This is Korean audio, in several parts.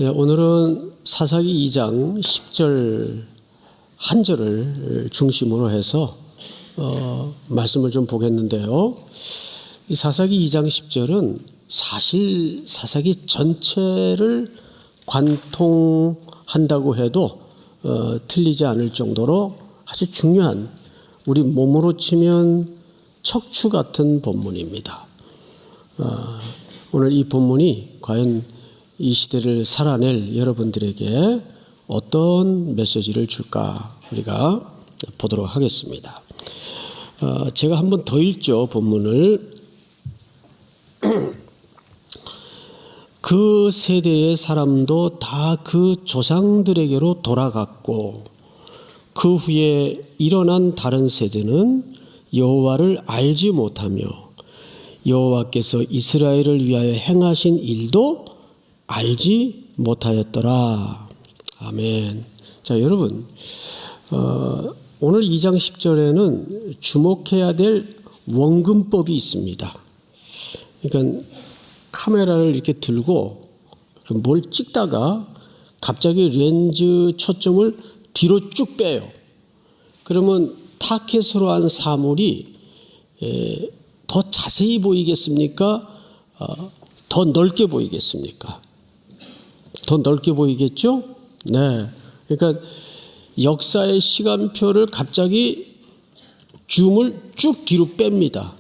오늘은 사사기 2장 10절 한 절을 중심으로 해서 말씀을 좀 보겠는데요. 이 사사기 2장 10절은 사실 사사기 전체를 관통한다고 해도 틀리지 않을 정도로 아주 중요한, 우리 몸으로 치면 척추 같은 본문입니다. 오늘 이 본문이 과연 이 시대를 살아낼 여러분들에게 어떤 메시지를 줄까 우리가 보도록 하겠습니다. 제가 한 번 더 읽죠, 본문을. 그 세대의 사람도 다 그 조상들에게로 돌아갔고 그 후에 일어난 다른 세대는 여호와를 알지 못하며 여호와께서 이스라엘을 위하여 행하신 일도 알지 못하였더라. 아멘. 자, 여러분, 오늘 2장 10절에는 주목해야 될 원근법이 있습니다. 그러니까 카메라를 이렇게 들고 뭘 찍다가 갑자기 렌즈 초점을 뒤로 쭉 빼요. 그러면 타켓으로 한 사물이 더 자세히 보이겠습니까? 더 넓게 보이겠습니까? 더 넓게 보이겠죠? 네. 그러니까 역사의 시간표를 갑자기 줌을 쭉 뒤로 뺍니다.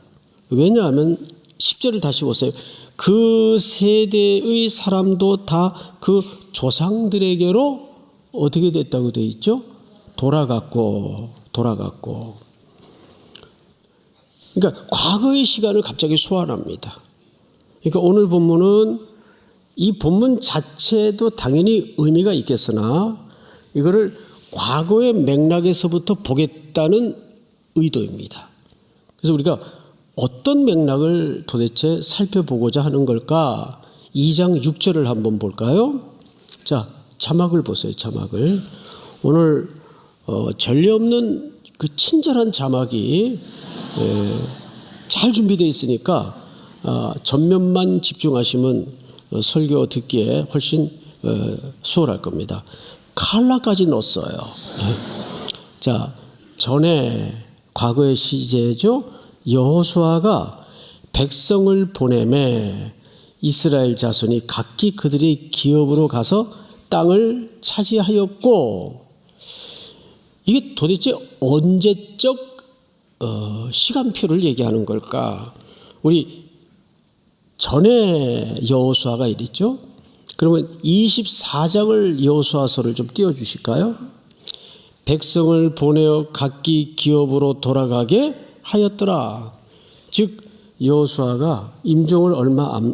왜냐하면 10절을 다시 보세요. 그 세대의 사람도 다 그 조상들에게로 어떻게 됐다고 되어 있죠? 돌아갔고. 그러니까 과거의 시간을 갑자기 소환합니다. 그러니까 오늘 본문은 이 본문 자체도 당연히 의미가 있겠으나 이거를 과거의 맥락에서부터 보겠다는 의도입니다. 그래서 우리가 어떤 맥락을 도대체 살펴보고자 하는 걸까? 2장 6절을 한번 볼까요? 자, 자막을 보세요. 자막을. 오늘 전례 없는 그 친절한 자막이 잘 준비되어 있으니까 전면만 집중하시면 설교 듣기에 훨씬 수월할 겁니다. 칼라까지 넣었어요. 자, 전에 과거의 시제죠. 여호수아가 백성을 보내매 이스라엘 자손이 각기 그들의 기업으로 가서 땅을 차지하였고, 이게 도대체 언제적 시간표를 얘기하는 걸까? 우리 전에 여호수아가 이랬죠. 그러면 24장을 여호수아서를 좀 띄워주실까요? 백성을 보내어 각기 기업으로 돌아가게 하였더라. 즉 여호수아가 임종을 얼마 안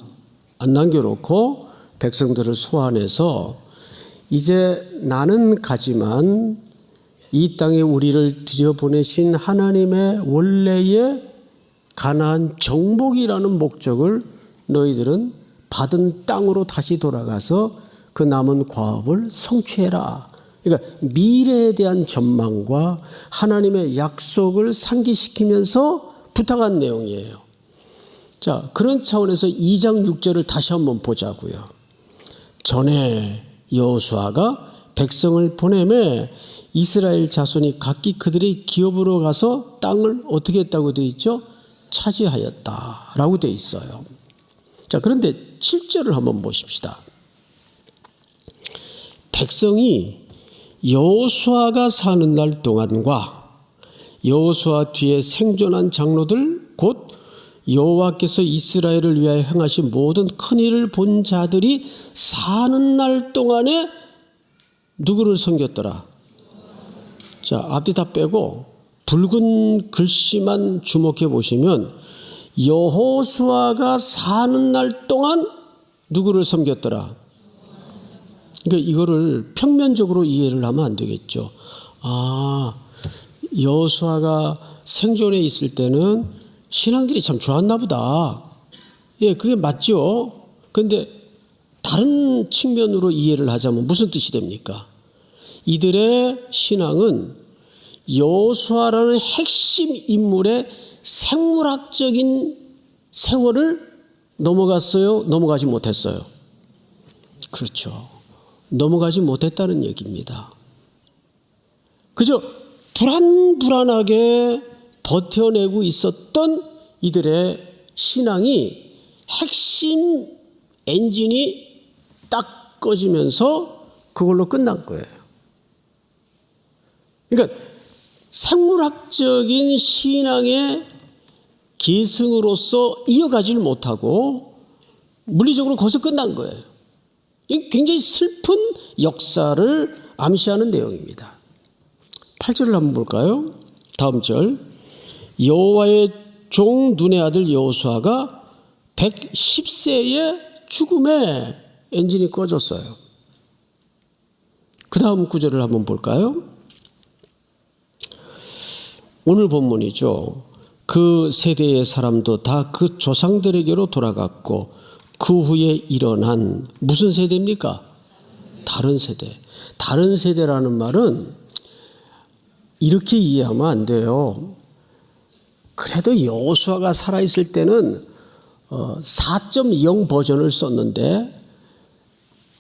남겨놓고 백성들을 소환해서 이제 나는 가지만 이 땅에 우리를 들여보내신 하나님의 원래의 가나안 정복이라는 목적을 너희들은 받은 땅으로 다시 돌아가서 그 남은 과업을 성취해라. 그러니까 미래에 대한 전망과 하나님의 약속을 상기시키면서 부탁한 내용이에요. 자, 그런 차원에서 2장 6절을 다시 한번 보자고요. 전에 여호수아가 백성을 보내매 이스라엘 자손이 각기 그들의 기업으로 가서 땅을 어떻게 했다고 되어 있죠? 차지하였다라고 되어 있어요. 자, 그런데 7절을 한번 보십시다. 백성이 여호수아가 사는 날 동안과 여호수아 뒤에 생존한 장로들 곧 여호와께서 이스라엘을 위하여 행하신 모든 큰 일을 본 자들이 사는 날 동안에 누구를 섬겼더라? 자, 앞뒤 다 빼고 붉은 글씨만 주목해 보시면 여호수아가 사는 날 동안 누구를 섬겼더라? 그러니까 이거를 평면적으로 이해를 하면 안 되겠죠. 아, 여호수아가 생존해 있을 때는 신앙들이 참 좋았나 보다. 예, 그게 맞죠. 그런데 다른 측면으로 이해를 하자면 무슨 뜻이 됩니까? 이들의 신앙은 여호수아라는 핵심 인물의 생물학적인 세월을 넘어갔어요? 넘어가지 못했어요? 그렇죠. 넘어가지 못했다는 얘기입니다. 그저 불안불안하게 버텨내고 있었던 이들의 신앙이 핵심 엔진이 딱 꺼지면서 그걸로 끝난 거예요. 그러니까 생물학적인 신앙의 계승으로서 이어가지를 못하고 물리적으로 거기서 끝난 거예요. 굉장히 슬픈 역사를 암시하는 내용입니다. 8절을 한번 볼까요? 다음 절. 여호와의 종 눈의 아들 여호수아가 110세의 죽음에 엔진이 꺼졌어요. 그 다음 구절을 한번 볼까요? 오늘 본문이죠. 그 세대의 사람도 다 그 조상들에게로 돌아갔고 그 후에 일어난 무슨 세대입니까? 다른 세대. 다른 세대라는 말은 이렇게 이해하면 안 돼요. 그래도 여호수아가 살아있을 때는 4.0 버전을 썼는데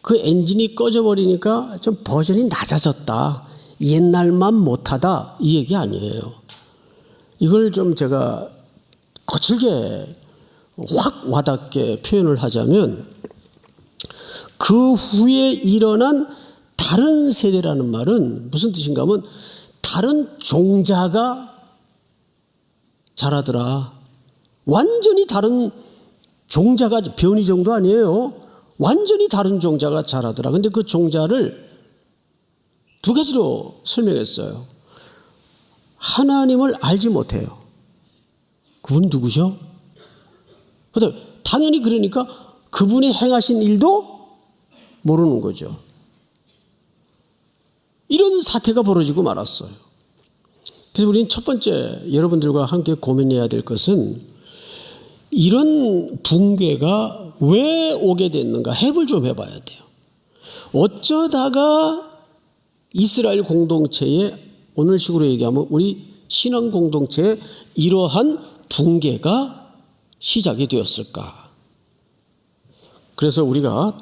그 엔진이 꺼져버리니까 좀 버전이 낮아졌다. 옛날만 못하다. 이 얘기 아니에요. 이걸 좀 제가 거칠게 확 와닿게 표현을 하자면 그 후에 일어난 다른 세대라는 말은 무슨 뜻인가 하면 다른 종자가 자라더라. 완전히 다른 종자가 변이 정도 아니에요. 완전히 다른 종자가 자라더라. 근데 그 종자를 두 가지로 설명했어요. 하나님을 알지 못해요. 그분이 누구셔? 그다음에 당연히 그러니까 그분이 행하신 일도 모르는 거죠. 이런 사태가 벌어지고 말았어요. 그래서 우리는 첫 번째 여러분들과 함께 고민해야 될 것은 이런 붕괴가 왜 오게 됐는가 해부를 좀 해봐야 돼요. 어쩌다가 이스라엘 공동체에 오늘 식으로 얘기하면 우리 신앙 공동체에 이러한 붕괴가 시작이 되었을까? 그래서 우리가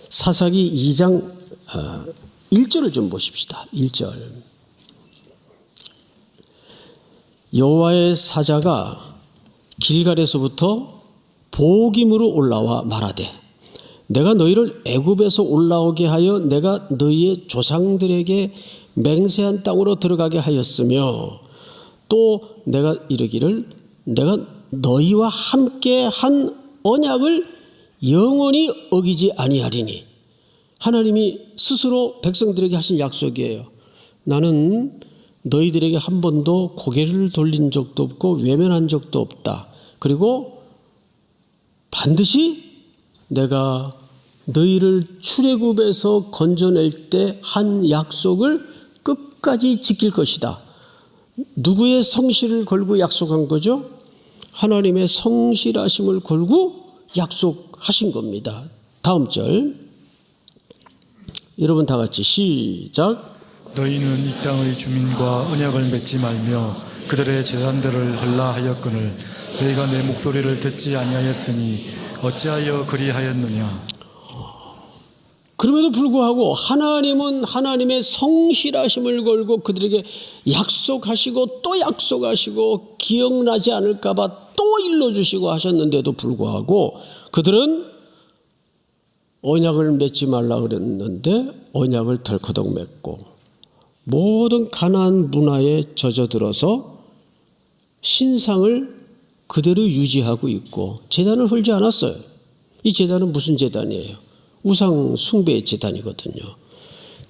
사사기 2장 1절을 좀 보십시다. 1절. 여호와의 사자가 길갈에서부터 보김으로 올라와 말하되 내가 너희를 애굽에서 올라오게 하여 내가 너희의 조상들에게 맹세한 땅으로 들어가게 하였으며 또 내가 이르기를 내가 너희와 함께 한 언약을 영원히 어기지 아니하리니. 하나님이 스스로 백성들에게 하신 약속이에요. 나는 너희들에게 한 번도 고개를 돌린 적도 없고 외면한 적도 없다. 그리고 반드시 내가 너희를 출애굽에서 건져낼 때 한 약속을 끝까지 지킬 것이다. 누구의 성실을 걸고 약속한 거죠? 하나님의 성실하심을 걸고 약속하신 겁니다. 다음 절. 여러분 다 같이 시작. 너희는 이 땅의 주민과 언약을 맺지 말며 그들의 재산들을 헐라하였거늘 너희가 내 목소리를 듣지 아니하였으니 어찌하여 그리하였느냐. 그럼에도 불구하고 하나님은 하나님의 성실하심을 걸고 그들에게 약속하시고 또 약속하시고 기억나지 않을까 봐 또 일러주시고 하셨는데도 불구하고 그들은 언약을 맺지 말라 그랬는데 언약을 덜커덕 맺고 모든 가나안 문화에 젖어들어서 신상을 그대로 유지하고 있고 제단을 헐지 않았어요. 이 제단은 무슨 제단이에요? 우상 숭배의 제단이거든요.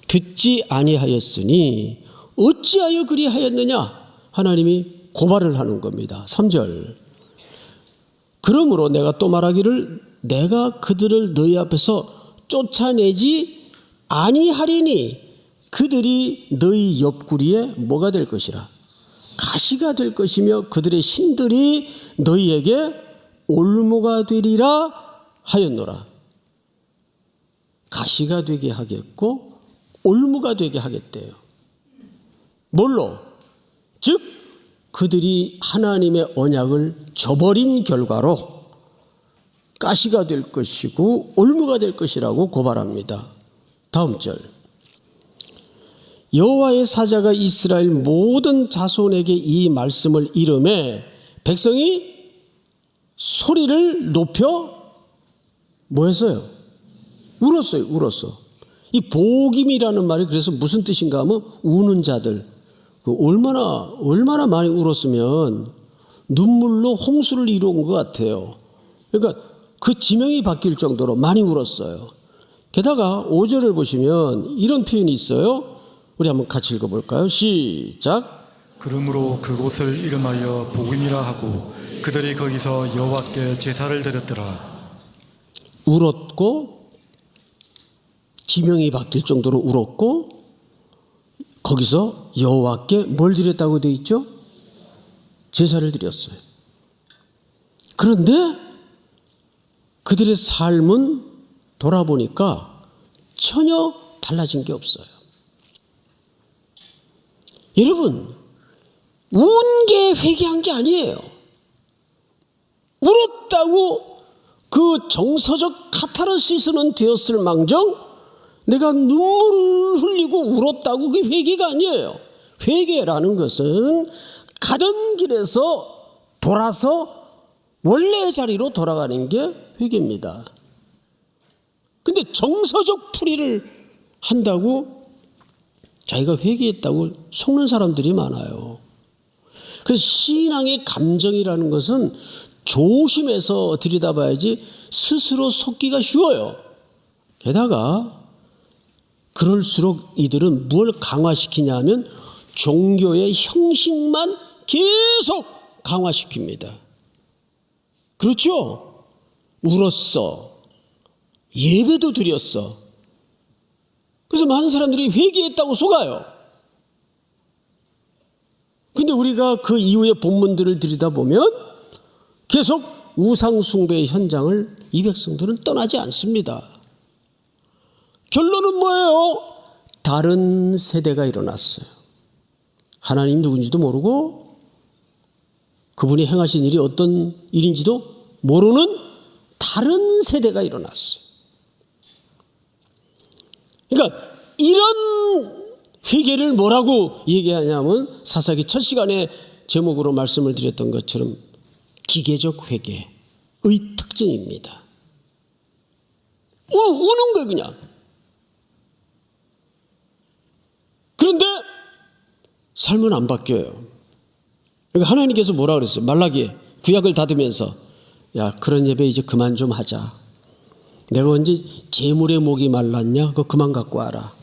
듣지 아니하였으니 어찌하여 그리하였느냐? 하나님이 고발을 하는 겁니다. 3절. 그러므로 내가 또 말하기를 내가 그들을 너희 앞에서 쫓아내지 아니하리니 그들이 너희 옆구리에 뭐가 될 것이라? 가시가 될 것이며 그들의 신들이 너희에게 올무가 되리라 하였노라. 가시가 되게 하겠고 올무가 되게 하겠대요. 뭘로? 즉 그들이 하나님의 언약을 저버린 결과로 가시가 될 것이고 올무가 될 것이라고 고발합니다. 다음 절. 여호와의 사자가 이스라엘 모든 자손에게 이 말씀을 이르매 백성이 소리를 높여 뭐 했어요? 울었어요. 울었어. 이 복임이라는 말이 그래서 무슨 뜻인가 하면 우는 자들. 얼마나 많이 울었으면 눈물로 홍수를 이루은 것 같아요. 그러니까 그 지명이 바뀔 정도로 많이 울었어요. 게다가 5절을 보시면 이런 표현이 있어요. 우리 한번 같이 읽어볼까요? 시작. 그러므로 그곳을 이름하여 복음이라 하고 그들이 거기서 여호와께 제사를 드렸더라. 울었고 지명이 바뀔 정도로 울었고 거기서 여호와께 뭘 드렸다고 되어 있죠? 제사를 드렸어요. 그런데 그들의 삶은 돌아보니까 전혀 달라진 게 없어요. 여러분, 운 게 회개한 게 아니에요. 울었다고 그 정서적 카타르시스는 되었을 망정 내가 눈물을 흘리고 울었다고 그게 회개가 아니에요. 회개라는 것은 가던 길에서 돌아서 원래의 자리로 돌아가는 게 회개입니다. 근데 정서적 풀이를 한다고 자기가 회개했다고 속는 사람들이 많아요. 그래서 신앙의 감정이라는 것은 조심해서 들여다봐야지 스스로 속기가 쉬워요. 게다가 그럴수록 이들은 뭘 강화시키냐 하면 종교의 형식만 계속 강화시킵니다. 그렇죠? 울었어. 예배도 드렸어. 그래서 많은 사람들이 회개했다고 속아요. 근데 우리가 그 이후의 본문들을 들여다보면 계속 우상숭배의 현장을 이 백성들은 떠나지 않습니다. 결론은 뭐예요? 다른 세대가 일어났어요. 하나님 누군지도 모르고 그분이 행하신 일이 어떤 일인지도 모르는 다른 세대가 일어났어요. 그러니까 이런 회개를 뭐라고 얘기하냐면 사사기 첫 시간에 제목으로 말씀을 드렸던 것처럼 기계적 회개의 특징입니다. 우는 거예요 그냥. 그런데 삶은 안 바뀌어요. 그러니까 하나님께서 뭐라 그랬어요? 말라기에 구약을 닫으면서 야 그런 예배 이제 그만 좀 하자. 내가 언제 재물의 목이 말랐냐? 그거 그만 갖고 와라.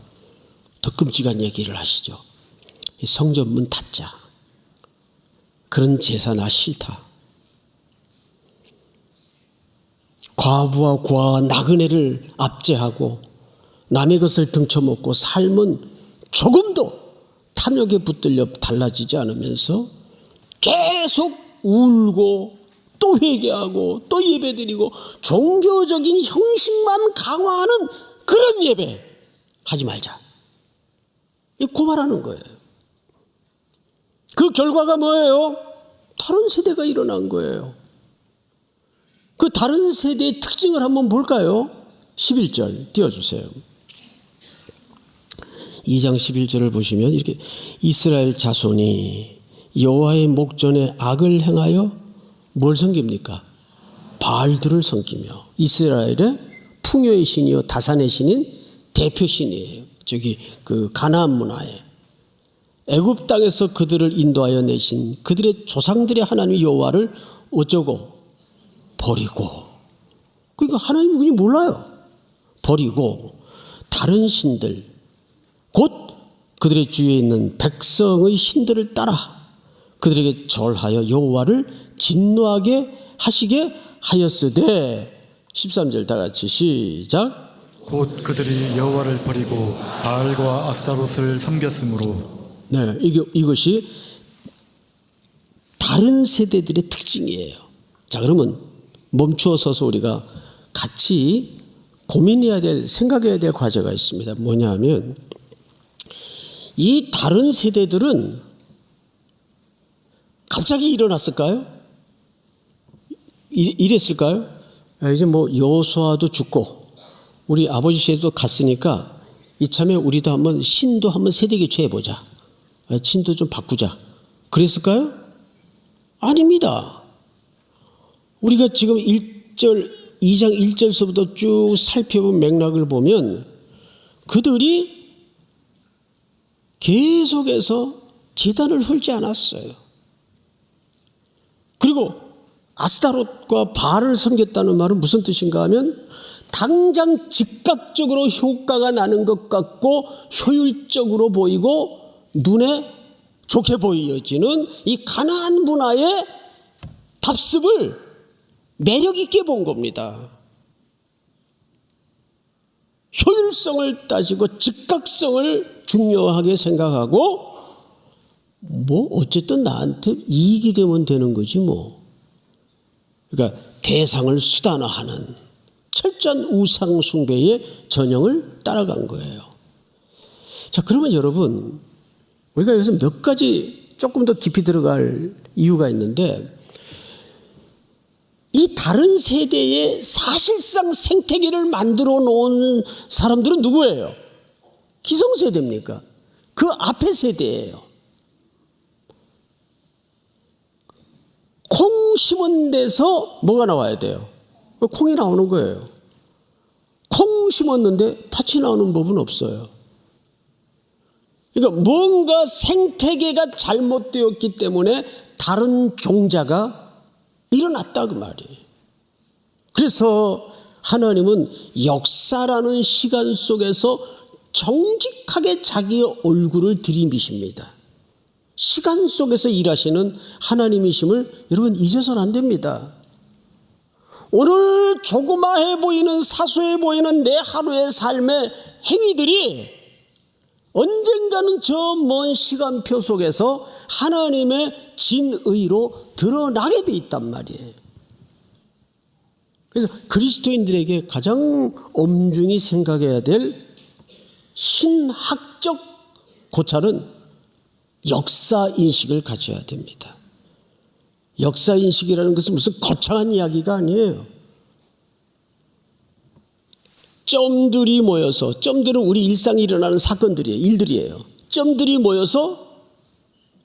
더 끔찍한 얘기를 하시죠. 성전 문 닫자. 그런 제사 나 싫다. 과부와 고아와 나그네를 압제하고 남의 것을 등쳐먹고 삶은 조금도 탐욕에 붙들려 달라지지 않으면서 계속 울고 또 회개하고 또 예배드리고 종교적인 형식만 강화하는 그런 예배 하지 말자. 이 고발하는 거예요. 그 결과가 뭐예요? 다른 세대가 일어난 거예요. 그 다른 세대의 특징을 한번 볼까요? 11절 띄워주세요. 2장 11절을 보시면 이렇게 이스라엘 자손이 여호와의 목전에 악을 행하여 뭘 섬깁니까? 바알들을 섬기며 이스라엘의 풍요의 신이요 다산의 신인 대표 신이에요. 저기 그 가나안 문화에 애굽 땅에서 그들을 인도하여 내신 그들의 조상들의 하나님 여호와를 어쩌고 버리고 그러니까 하나님 누군지 몰라요. 버리고 다른 신들 곧 그들의 주위에 있는 백성의 신들을 따라 그들에게 절하여 여호와를 진노하게 하시게 하였으되 13절 다 같이 시작. 곧 그들이 여호와를 버리고 바알과 아스타롯을 섬겼으므로. 네, 이것이 다른 세대들의 특징이에요. 자, 그러면 멈추어 서서 우리가 같이 고민해야 될, 생각해야 될 과제가 있습니다. 뭐냐 하면 이 다른 세대들은 갑자기 일어났을까요? 이랬을까요? 이제 뭐 여호수아도 죽고 우리 아버지 시대도 갔으니까 이참에 우리도 한번 신도 한번 세대교체 해보자. 신도 좀 바꾸자. 그랬을까요? 아닙니다. 우리가 지금 2장 1절서부터 쭉 살펴본 맥락을 보면 그들이 계속해서 제단을 헐지 않았어요. 그리고 아스타롯과 바알을 섬겼다는 말은 무슨 뜻인가 하면 당장 즉각적으로 효과가 나는 것 같고 효율적으로 보이고 눈에 좋게 보여지는 이 가나안 문화의 답습을 매력 있게 본 겁니다. 효율성을 따지고 즉각성을 중요하게 생각하고 뭐 어쨌든 나한테 이익이 되면 되는 거지 뭐. 그러니까 대상을 수단화하는 철저한 우상 숭배의 전형을 따라간 거예요. 자, 그러면 여러분 우리가 여기서 몇 가지 조금 더 깊이 들어갈 이유가 있는데 이 다른 세대의 사실상 생태계를 만들어 놓은 사람들은 누구예요? 기성세대입니까? 그 앞에 세대예요. 콩 심은 데서 뭐가 나와야 돼요? 콩이 나오는 거예요. 콩 심었는데 팥이 나오는 법은 없어요. 그러니까 뭔가 생태계가 잘못되었기 때문에 다른 종자가 일어났다 그 말이에요. 그래서 하나님은 역사라는 시간 속에서 정직하게 자기의 얼굴을 들이미십니다. 시간 속에서 일하시는 하나님이심을 여러분 잊어서는 안 됩니다. 오늘 조그마해 보이는 사소해 보이는 내 하루의 삶의 행위들이 언젠가는 저 먼 시간표 속에서 하나님의 진의로 드러나게 돼 있단 말이에요. 그래서 그리스도인들에게 가장 엄중히 생각해야 될 신학적 고찰은 역사인식을 가져야 됩니다. 역사인식이라는 것은 무슨 거창한 이야기가 아니에요. 점들이 모여서, 점들은 우리 일상에 일어나는 사건들이에요. 일들이에요. 점들이 모여서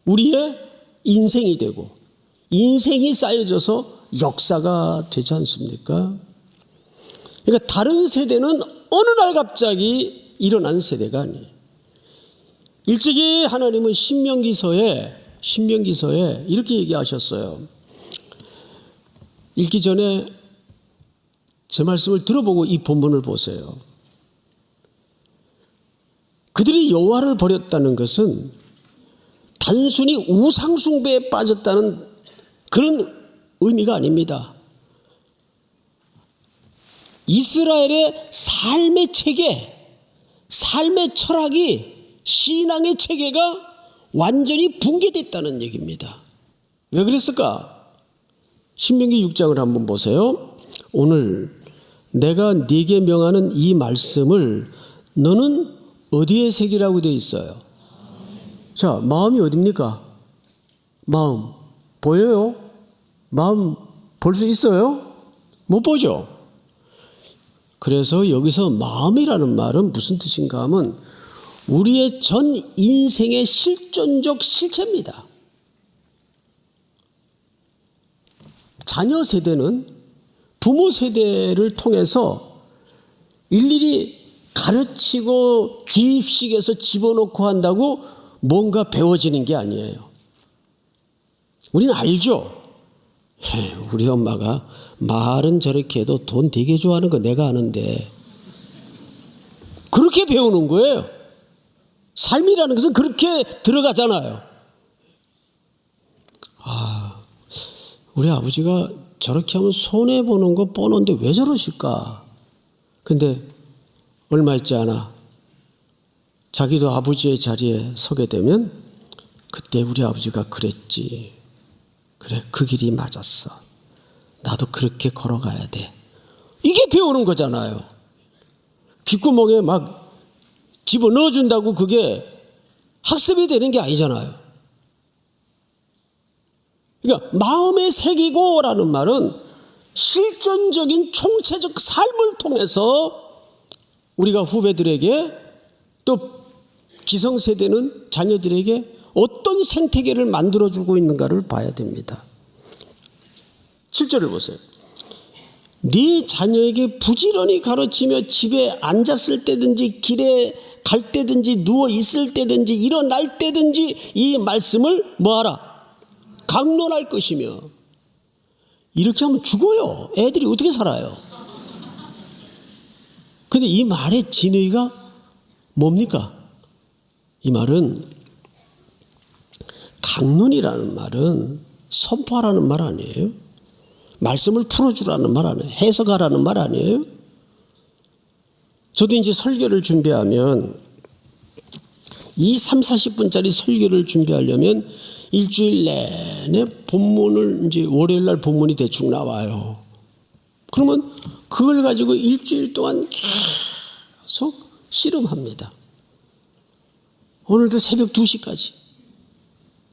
우리의 인생이 되고 인생이 쌓여져서 역사가 되지 않습니까? 그러니까 다른 세대는 어느 날 갑자기 일어난 세대가 아니에요. 일찍이 하나님은 신명기서에 이렇게 얘기하셨어요. 읽기 전에 제 말씀을 들어보고 이 본문을 보세요. 그들이 여호와를 버렸다는 것은 단순히 우상 숭배에 빠졌다는 그런 의미가 아닙니다. 이스라엘의 삶의 체계, 삶의 철학이 신앙의 체계가 완전히 붕괴됐다는 얘기입니다. 왜 그랬을까? 신명기 6장을 한번 보세요. 오늘 내가 네게 명하는 이 말씀을 너는 어디에 새기라고 되어 있어요? 자, 마음이 어딥니까? 마음 보여요? 마음 볼 수 있어요? 못 보죠? 그래서 여기서 마음이라는 말은 무슨 뜻인가 하면 우리의 전 인생의 실존적 실체입니다. 자녀 세대는 부모 세대를 통해서 일일이 가르치고 주입식에서 집어넣고 한다고 뭔가 배워지는 게 아니에요. 우리는 알죠. 우리 엄마가 말은 저렇게 해도 돈 되게 좋아하는 거 내가 아는데 그렇게 배우는 거예요. 삶이라는 것은 그렇게 들어가잖아요. 우리 아버지가 저렇게 하면 손해보는 거 뻔한데 왜 저러실까? 근데 얼마 있지 않아 자기도 아버지의 자리에 서게 되면 그때 우리 아버지가 그랬지. 그래, 그 길이 맞았어. 나도 그렇게 걸어가야 돼. 이게 배우는 거잖아요. 귓구멍에 막 집어넣어준다고 그게 학습이 되는 게 아니잖아요. 그러니까 마음에 새기고라는 말은 실존적인 총체적 삶을 통해서 우리가 후배들에게 또 기성세대는 자녀들에게 어떤 생태계를 만들어주고 있는가를 봐야 됩니다. 7절을 보세요. 네 자녀에게 부지런히 가르치며 집에 앉았을 때든지 길에 갈 때든지 누워 있을 때든지 일어날 때든지 이 말씀을 뭐하라? 강론할 것이며. 이렇게 하면 죽어요. 애들이 어떻게 살아요? 근데 이 말의 진의가 뭡니까? 이 말은 강론이라는 말은 선포하라는 말 아니에요? 말씀을 풀어주라는 말 아니에요? 해석하라는 말 아니에요? 저도 이제 설교를 준비하면 이 30-40분짜리 설교를 준비하려면 일주일 내내 본문을 이제 월요일 날 본문이 대충 나와요. 그러면 그걸 가지고 일주일 동안 계속 씨름합니다. 오늘도 새벽 2시까지.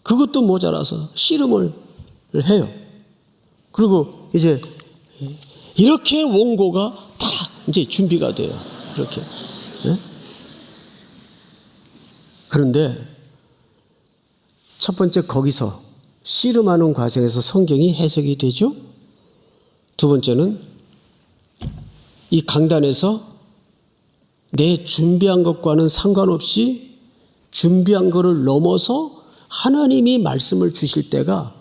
그것도 모자라서 씨름을 해요. 그리고 이제 이렇게 원고가 다 이제 준비가 돼요. 이렇게. 네? 그런데 첫 번째 거기서 씨름하는 과정에서 성경이 해석이 되죠. 두 번째는 이 강단에서 내 준비한 것과는 상관없이 준비한 것을 넘어서 하나님이 말씀을 주실 때가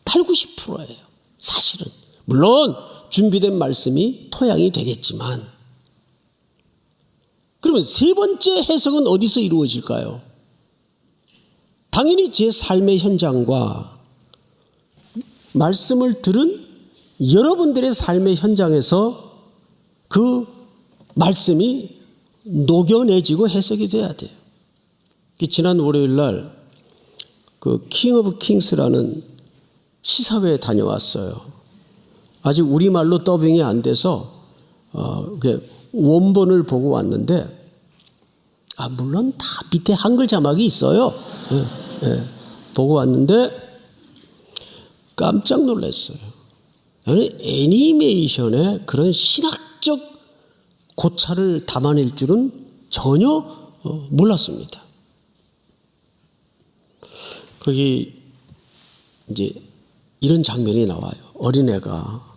80-90%예요. 사실은. 물론 준비된 말씀이 토양이 되겠지만. 그러면 세 번째 해석은 어디서 이루어질까요? 당연히 제 삶의 현장과 말씀을 들은 여러분들의 삶의 현장에서 그 말씀이 녹여내지고 해석이 돼야 돼요. 지난 월요일 날 그 킹 오브 킹스라는 시사회에 다녀왔어요. 아직 우리말로 더빙이 안 돼서 원본을 보고 왔는데 물론 다 밑에 한글 자막이 있어요. 보고 왔는데 깜짝 놀랐어요. 애니메이션에 그런 신학적 고찰을 담아낼 줄은 전혀 몰랐습니다. 거기 이제 이런 장면이 나와요. 어린애가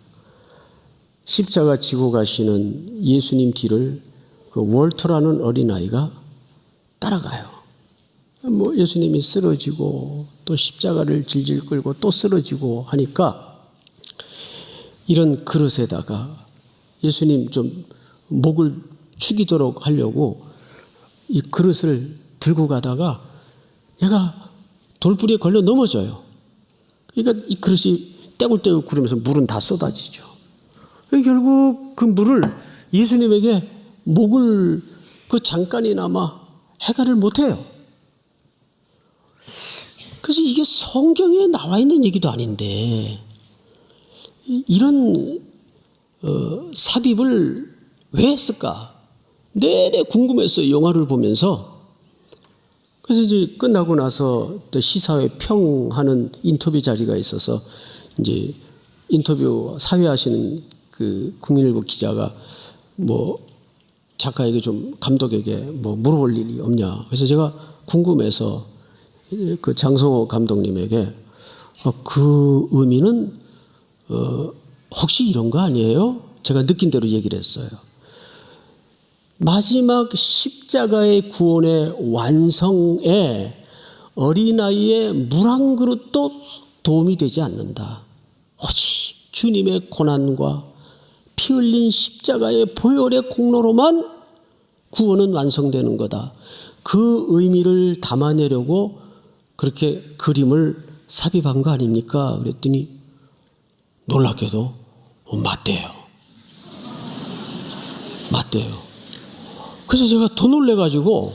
십자가 지고 가시는 예수님 뒤를 그 월터라는 어린아이가 따라가요. 뭐 예수님이 쓰러지고 또 십자가를 질질 끌고 또 쓰러지고 하니까 이런 그릇에다가 예수님 좀 목을 축이도록 하려고 이 그릇을 들고 가다가 얘가 돌부리에 걸려 넘어져요. 그러니까 이 그릇이 떼굴떼굴 구르면서 물은 다 쏟아지죠. 결국 그 물을 예수님에게 목을 그 잠깐이나마 해결을 못해요. 그래서 이게 성경에 나와 있는 얘기도 아닌데 이런 삽입을 왜 했을까? 내내 궁금했어요. 영화를 보면서. 그래서 이제 끝나고 나서 또 시사회 평하는 인터뷰 자리가 있어서 이제 인터뷰 사회하시는 그 국민일보 기자가 뭐 작가에게 좀 감독에게 뭐 물어볼 일이 없냐. 그래서 제가 궁금해서 그 장성호 감독님에게 그 의미는 혹시 이런 거 아니에요? 제가 느낀 대로 얘기를 했어요. 마지막 십자가의 구원의 완성에 어린아이의 물 한 그릇도 도움이 되지 않는다. 오직 주님의 고난과 피 흘린 십자가의 보혈의 공로로만 구원은 완성되는 거다. 그 의미를 담아내려고 그렇게 그림을 삽입한 거 아닙니까? 그랬더니 놀랍게도 맞대요. 맞대요. 그래서 제가 더 놀래가지고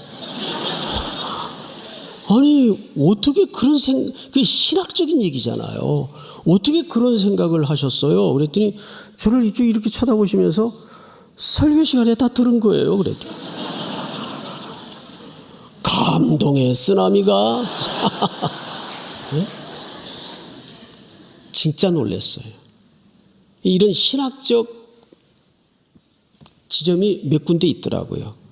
아니 어떻게 그런 그게 신학적인 얘기잖아요. 어떻게 그런 생각을 하셨어요? 그랬더니 저를 이렇게 쳐다보시면서 설교 시간에 다 들은 거예요. 그랬더니 감동의 쓰나미가 네? 진짜 놀랐어요. 이런 신학적 지점이 몇 군데 있더라고요.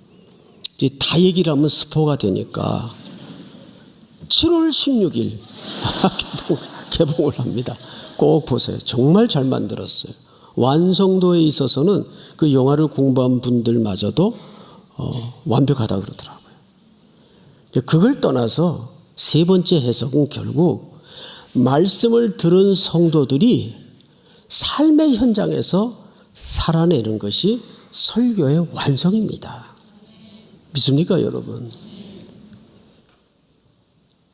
이제 다 얘기를 하면 스포가 되니까 7월 16일 개봉을 합니다. 꼭 보세요. 정말 잘 만들었어요. 완성도에 있어서는 그 영화를 공부한 분들마저도 완벽하다 그러더라고요. 그걸 떠나서 세 번째 해석은 결국 말씀을 들은 성도들이 삶의 현장에서 살아내는 것이 설교의 완성입니다. 믿습니까, 여러분?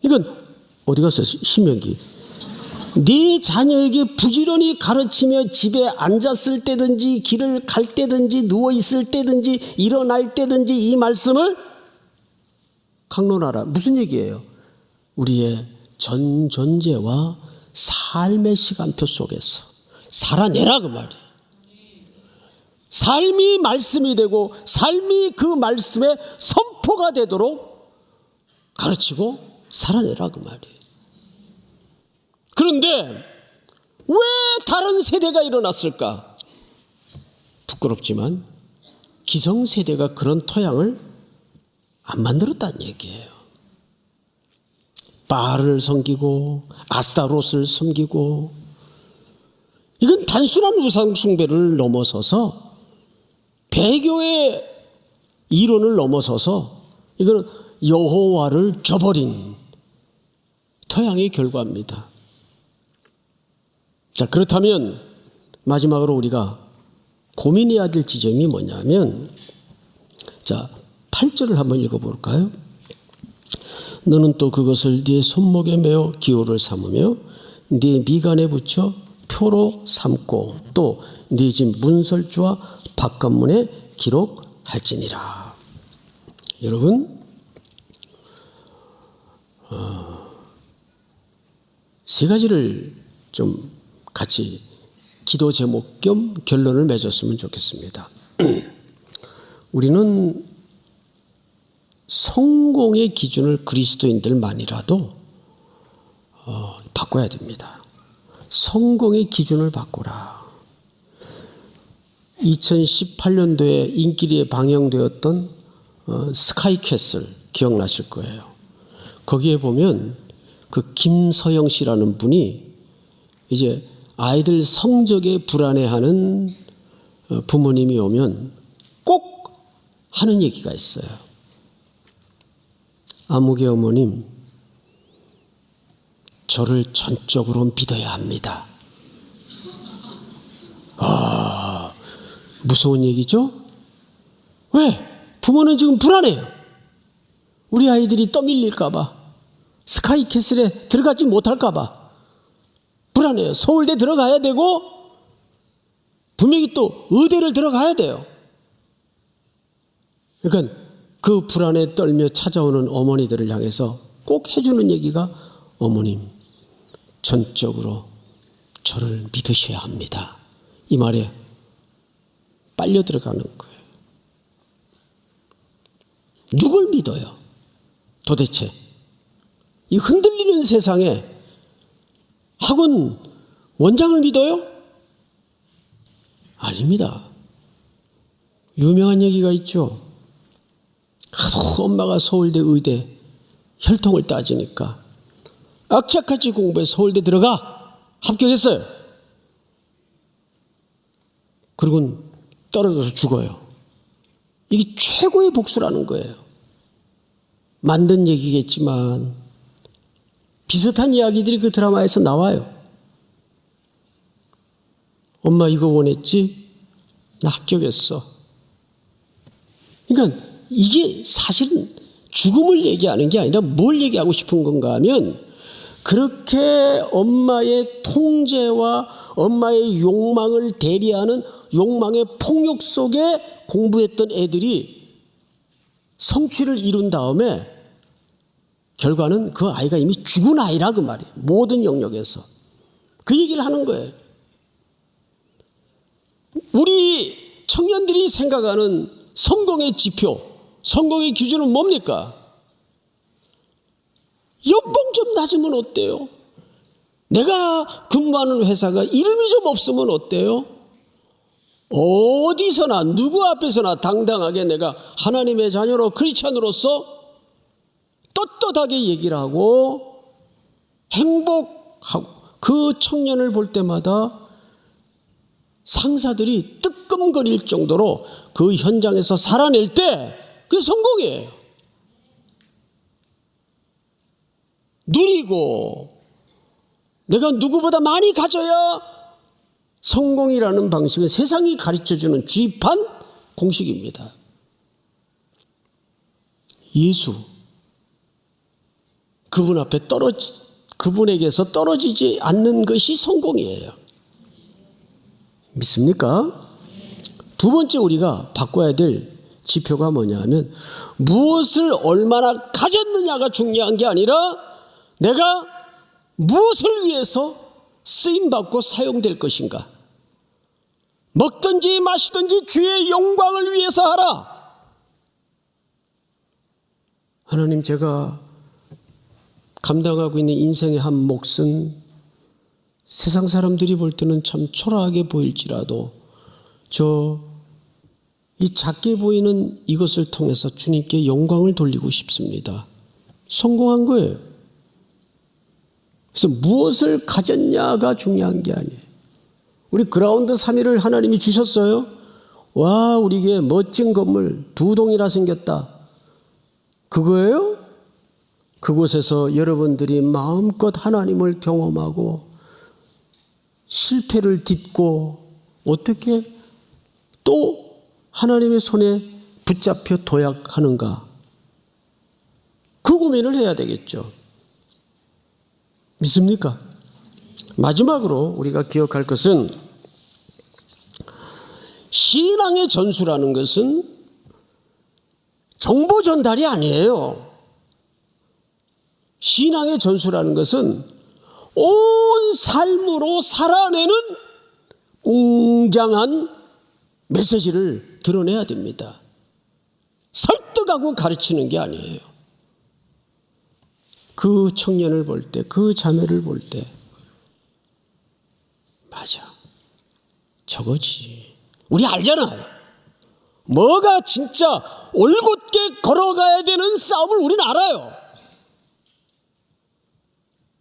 이건 어디 갔어요? 신명기. 네 자녀에게 부지런히 가르치며 집에 앉았을 때든지 길을 갈 때든지 누워 있을 때든지 일어날 때든지 이 말씀을 강론하라. 무슨 얘기예요? 우리의 전 존재와 삶의 시간표 속에서 살아내라 그 말이에요. 삶이 말씀이 되고 삶이 그 말씀의 선포가 되도록 가르치고 살아내라 그 말이에요. 그런데 왜 다른 세대가 일어났을까? 부끄럽지만 기성세대가 그런 토양을 안 만들었다는 얘기예요. 바알을 섬기고 아스타롯을 섬기고, 이건 단순한 우상 숭배를 넘어서서 배교의 이론을 넘어서서 이거는 여호와를 저버린 토양의 결과입니다. 자, 그렇다면 마지막으로 우리가 고민해야 될 지점이 뭐냐면, 자, 8절을 한번 읽어볼까요? 너는 또 그것을 네 손목에 메어 기호를 삼으며 네 미간에 붙여 표로 삼고 또 네 집 문설주와 바깥문에 기록할지니라. 여러분, 세 가지를 좀 같이 기도 제목 겸 결론을 맺었으면 좋겠습니다. 우리는 성공의 기준을 그리스도인들만이라도 바꿔야 됩니다. 성공의 기준을 바꾸라. 2018년도에 인기리에 방영되었던 스카이캐슬 기억나실 거예요. 거기에 보면 그 김서영 씨라는 분이 이제 아이들 성적에 불안해하는 부모님이 오면 꼭 하는 얘기가 있어요. 아무개 어머님, 저를 전적으로 믿어야 합니다. 아, 무서운 얘기죠? 왜? 부모는 지금 불안해요. 우리 아이들이 떠밀릴까 봐, 스카이캐슬에 들어가지 못할까 봐 불안해요. 서울대 들어가야 되고 분명히 또 의대를 들어가야 돼요. 그러니까 그 불안에 떨며 찾아오는 어머니들을 향해서 꼭 해주는 얘기가, 어머님, 전적으로 저를 믿으셔야 합니다. 이 말에 빨려 들어가는 거예요. 누굴 믿어요? 도대체 이 흔들리는 세상에 학원 원장을 믿어요? 아닙니다. 유명한 얘기가 있죠. 하도 엄마가 서울대 의대 혈통을 따지니까 악착같이 공부해 서울대 들어가 합격했어요. 그리고 떨어져서 죽어요. 이게 최고의 복수라는 거예요. 만든 얘기겠지만 비슷한 이야기들이 그 드라마에서 나와요. 엄마 이거 원했지? 나 합격했어. 그러니까 이게 사실은 죽음을 얘기하는 게 아니라 뭘 얘기하고 싶은 건가 하면, 그렇게 엄마의 통제와 엄마의 욕망을 대리하는 욕망의 폭력 속에 공부했던 애들이 성취를 이룬 다음에 결과는 그 아이가 이미 죽은 아이라 그 말이에요. 모든 영역에서. 그 얘기를 하는 거예요. 우리 청년들이 생각하는 성공의 지표, 성공의 기준은 뭡니까? 연봉 좀 낮으면 어때요? 내가 근무하는 회사가 이름이 좀 없으면 어때요? 어디서나 누구 앞에서나 당당하게 내가 하나님의 자녀로 크리스찬으로서 떳떳하게 얘기를 하고 행복하고, 그 청년을 볼 때마다 상사들이 뜨끔거릴 정도로 그 현장에서 살아낼 때 그게 성공이에요. 누리고 내가 누구보다 많이 가져야 성공이라는 방식은 세상이 가르쳐주는 쥐판 공식입니다. 예수, 그분 앞에 그분에게서 떨어지지 않는 것이 성공이에요. 믿습니까? 두 번째 우리가 바꿔야 될 지표가 뭐냐면, 무엇을 얼마나 가졌느냐가 중요한 게 아니라 내가 무엇을 위해서 쓰임받고 사용될 것인가. 먹든지 마시든지 주의 영광을 위해서 하라. 하나님, 제가 감당하고 있는 인생의 한 몫은 세상 사람들이 볼 때는 참 초라하게 보일지라도 이 작게 보이는 이것을 통해서 주님께 영광을 돌리고 싶습니다. 성공한 거예요. 그래서 무엇을 가졌냐가 중요한 게 아니에요. 우리 그라운드 3일을 하나님이 주셨어요. 와, 우리에게 멋진 건물 2동이나 생겼다. 그거예요? 그곳에서 여러분들이 마음껏 하나님을 경험하고 실패를 딛고 어떻게 또 하나님의 손에 붙잡혀 도약하는가, 그 고민을 해야 되겠죠. 믿습니까? 마지막으로 우리가 기억할 것은, 신앙의 전수라는 것은 정보 전달이 아니에요. 신앙의 전수라는 것은 온 삶으로 살아내는 웅장한 메시지를 드러내야 됩니다. 설득하고 가르치는 게 아니에요. 그 청년을 볼 때, 그 자매를 볼 때, 맞아, 저거지. 우리 알잖아요. 뭐가 진짜 올곧게 걸어가야 되는 싸움을 우리는 알아요.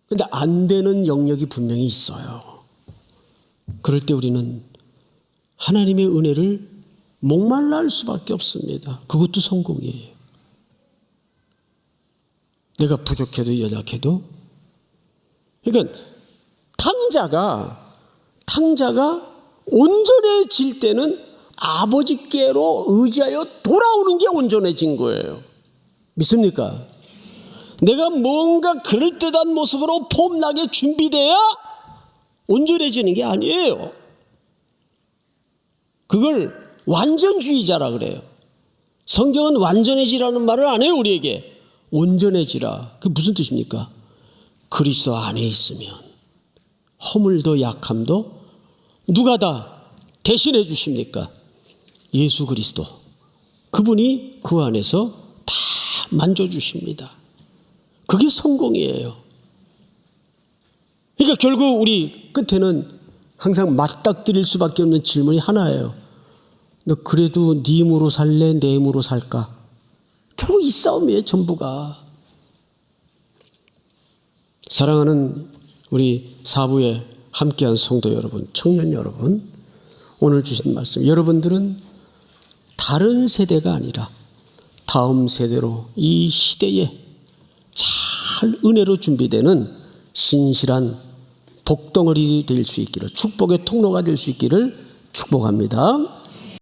근데 안 되는 영역이 분명히 있어요. 그럴 때 우리는 하나님의 은혜를 목말라 할 수밖에 없습니다. 그것도 성공이에요. 내가 부족해도 연약해도. 그러니까 탕자가 온전해질 때는 아버지께로 의지하여 돌아오는 게 온전해진 거예요. 믿습니까? 내가 뭔가 그럴듯한 모습으로 폼나게 준비돼야 온전해지는 게 아니에요. 그걸 완전주의자라 그래요. 성경은 완전해지라는 말을 안 해요, 우리에게. 온전해지라. 그게 무슨 뜻입니까? 그리스도 안에 있으면 허물도 약함도 누가 다 대신해 주십니까? 예수 그리스도. 그분이 그 안에서 다 만져주십니다. 그게 성공이에요. 그러니까 결국 우리 끝에는 항상 맞닥뜨릴 수밖에 없는 질문이 하나예요. 너 그래도 네 힘으로 살래? 내 힘으로 살까? 결국 이 싸움이에요, 전부가. 사랑하는 우리 사부에 함께한 성도 여러분, 청년 여러분, 오늘 주신 말씀, 여러분들은 다른 세대가 아니라 다음 세대로 이 시대에 잘 은혜로 준비되는 신실한 복덩어리 될 수 있기를, 축복의 통로가 될 수 있기를 축복합니다.